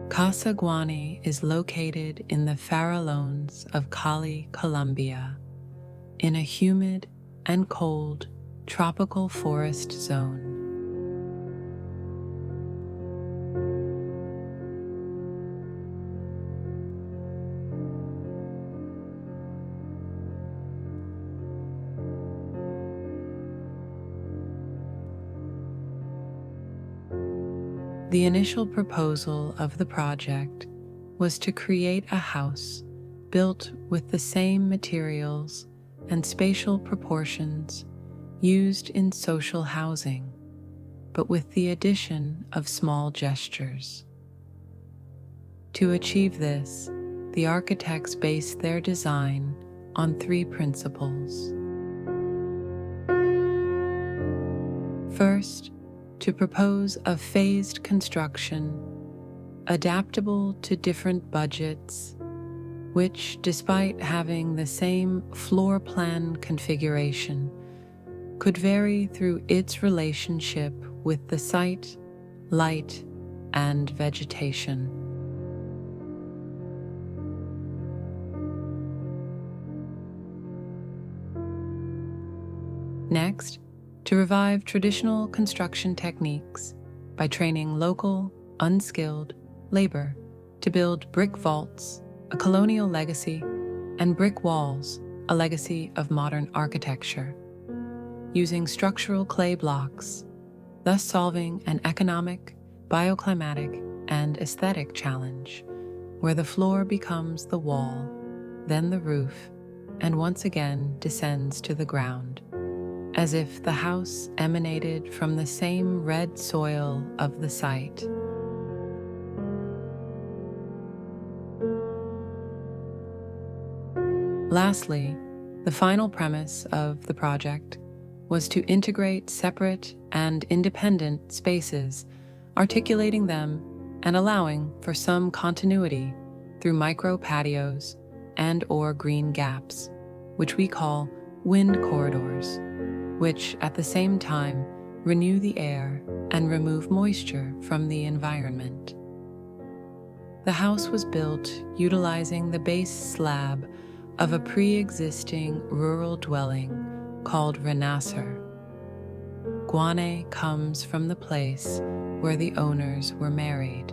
Casa Guane is located in the Farallones of Cali, Colombia, in a humid and cold tropical forest zone. The initial proposal of the project was to create a house built with the same materials and spatial proportions used in social housing, but with the addition of small gestures. To achieve this, the architects based their design on 3 principles. First, to propose a phased construction, adaptable to different budgets, which, despite having the same floor plan configuration, could vary through its relationship with the site, light, and vegetation. Next, to revive traditional construction techniques by training local, unskilled labor to build brick vaults, a colonial legacy, and brick walls, a legacy of modern architecture, using structural clay blocks, thus solving an economic, bioclimatic, and aesthetic challenge where the floor becomes the wall, then the roof, and once again descends to the ground, as if the house emanated from the same red soil of the site. Lastly, the final premise of the project was to integrate separate and independent spaces, articulating them and allowing for some continuity through micro patios and/or green gaps, which we call wind corridors, which at the same time renew the air and remove moisture from the environment. The house was built utilizing the base slab of a pre-existing rural dwelling called Renasser. Guane comes from the place where the owners were married.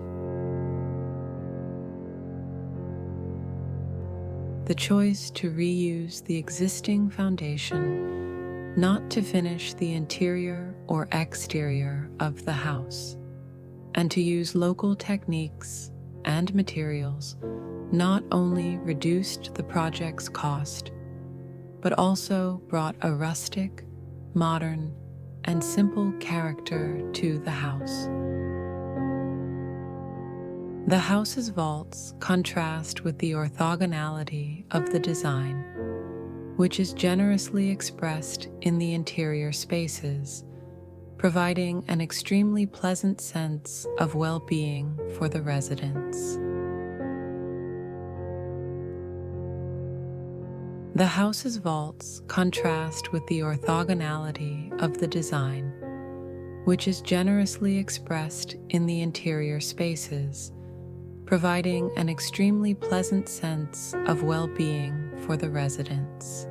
The choice to reuse the existing foundation, not to finish the interior or exterior of the house, and to use local techniques and materials not only reduced the project's cost, but also brought a rustic, modern, and simple character to the house. The house's vaults contrast with the orthogonality of the design, which is generously expressed in the interior spaces, providing an extremely pleasant sense of well-being for the residents. The house's vaults contrast with the orthogonality of the design, which is generously expressed in the interior spaces, providing an extremely pleasant sense of well-being for the residents.